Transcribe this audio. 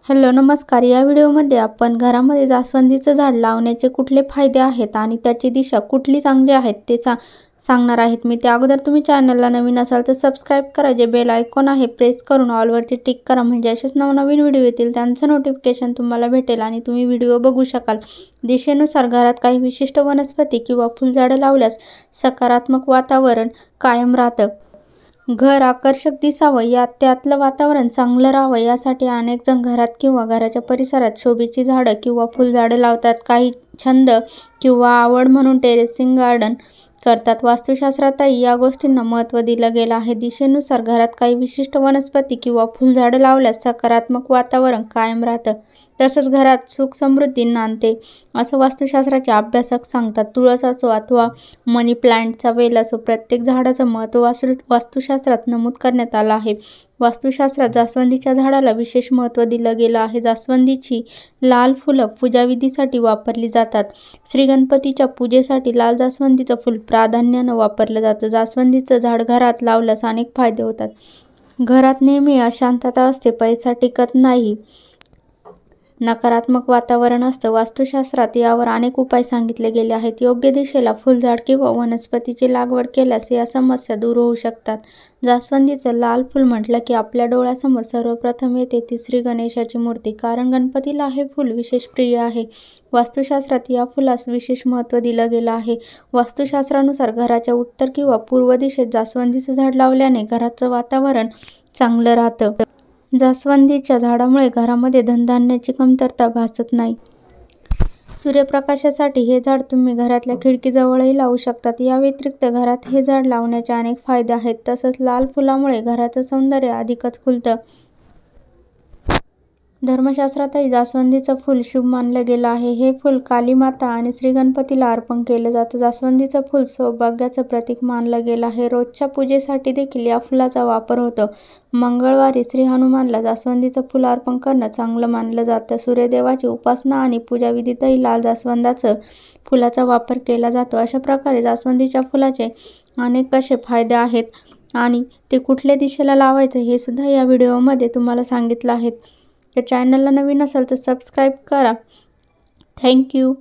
Hello नमस्कार. या व्हिडिओमध्ये आपण घरामध्ये जास्वंदीचं झाड लावण्याचे कुठले फायदे आहेत आणि त्याची दिशा कुठली चांगली आहेत ते सांगणार आहेत मी. त्या अगोदर तुम्ही चॅनलला नवीन असाल तर सबस्क्राईब करा. जे बेल आयकॉन आहे प्रेस करून ऑलवरती टिक करा, म्हणजे असेच नवनवीन व्हिडिओ येतील त्यांचं नोटिफिकेशन तुम्हाला भेटेल आणि तुम्ही व्हिडिओ बघू शकाल. दिशेनुसार घरात काही विशिष्ट वनस्पती किंवा फुलझाडं लावल्यास सकारात्मक वातावरण कायम राहतं. घर आकर्षक दिसावं त्यातलं वातावरण चांगलं राहावं यासाठी अनेक जण घरात किंवा घराच्या परिसरात शोभेची झाडं किंवा फुलझाडं लावतात. काही छंद किंवा आवड म्हणून टेरेसिंग गार्डन करतात. वास्तुशास्त्रातही या गोष्टींना महत्त्व दिलं गेलं आहे. दिशेनुसार घरात काही विशिष्ट वनस्पती किंवा फुलझाडं लावल्यास सकारात्मक वातावरण कायम राहतं, तसंच घरात सुख समृद्धी नांदते असं वास्तुशास्त्राचे अभ्यासक सांगतात. तुळस असो अथवा मनी प्लांटचा वेल असो, प्रत्येक झाडाचं महत्त्व वास्तुशास्त्रात नमूद करण्यात आलं आहे. वास्तुशास्त्रात जास्वंदीच्या झाडाला विशेष महत्त्व दिलं गेलं आहे. जास्वंदीची लाल फुलं पूजाविधीसाठी वापरली जातात. श्री गणपतीच्या पूजेसाठी लाल जास्वंदीचं फूल प्राधान्यानं वापरलं जातं. जास्वंदीचं झाड घरात लावल्यास अनेक फायदे होतात. घरात नेहमी अशांतता असते, पैसा टिकत नाही, नकारात्मक वातावरण असतं. वास्तुशास्त्रात यावर अनेक उपाय सांगितले गेले आहेत. योग्य दिशेला फुलझाड किंवा वनस्पतीची लागवड केल्यास या समस्या दूर होऊ शकतात. जास्वंदीचं लाल फूल म्हटलं की आपल्या डोळ्यासमोर सर्वप्रथम येते ती श्री गणेशाची मूर्ती, कारण गणपतीला हे फूल विशेष प्रिय आहे. वास्तुशास्त्रात या फुलास विशेष महत्त्व दिलं गेलं आहे. वास्तुशास्त्रानुसार घराच्या उत्तर किंवा पूर्व दिशेत जास्वंदीचं झाड लावल्याने घराचं वातावरण चांगलं राहतं. जास्वंदीच्या झाडामुळे घरामध्ये धनधान्याची कमतरता भासत नाही. सूर्यप्रकाशासाठी हे झाड तुम्ही घरातल्या खिडकीजवळही लावू शकतात. या व्यतिरिक्त घरात हे झाड लावण्याचे अनेक फायदे आहेत. तसंच लाल फुलामुळे घराचं सौंदर्य अधिकच खुलतं. धर्मशास्त्रातही जास्वंदीचं फूल शुभ मानलं गेलं आहे. हे फूल काली माता आणि श्री गणपतीला अर्पण केलं जातं. जास्वंदीचं फूल सौभाग्याचं प्रतीक मानलं गेलं आहे. रोजच्या पूजेसाठी देखील या फुलाचा वापर होतो. मंगळवारी श्री हनुमानला जास्वंदीचं फूल अर्पण करणं चांगलं मानलं जातं. सूर्यदेवाची उपासना आणि पूजाविधीतही लाल जास्वंदाचं फुलाचा वापर केला जातो. अशा प्रकारे जास्वंदीच्या फुलाचे अनेक असे फायदे आहेत आणि ते कुठल्या दिशेला लावायचं हे सुद्धा या व्हिडिओमध्ये तुम्हाला सांगितलं आहे. तर चॅनलला नवीन असाल तर सबस्क्राईब करा. थँक्यू.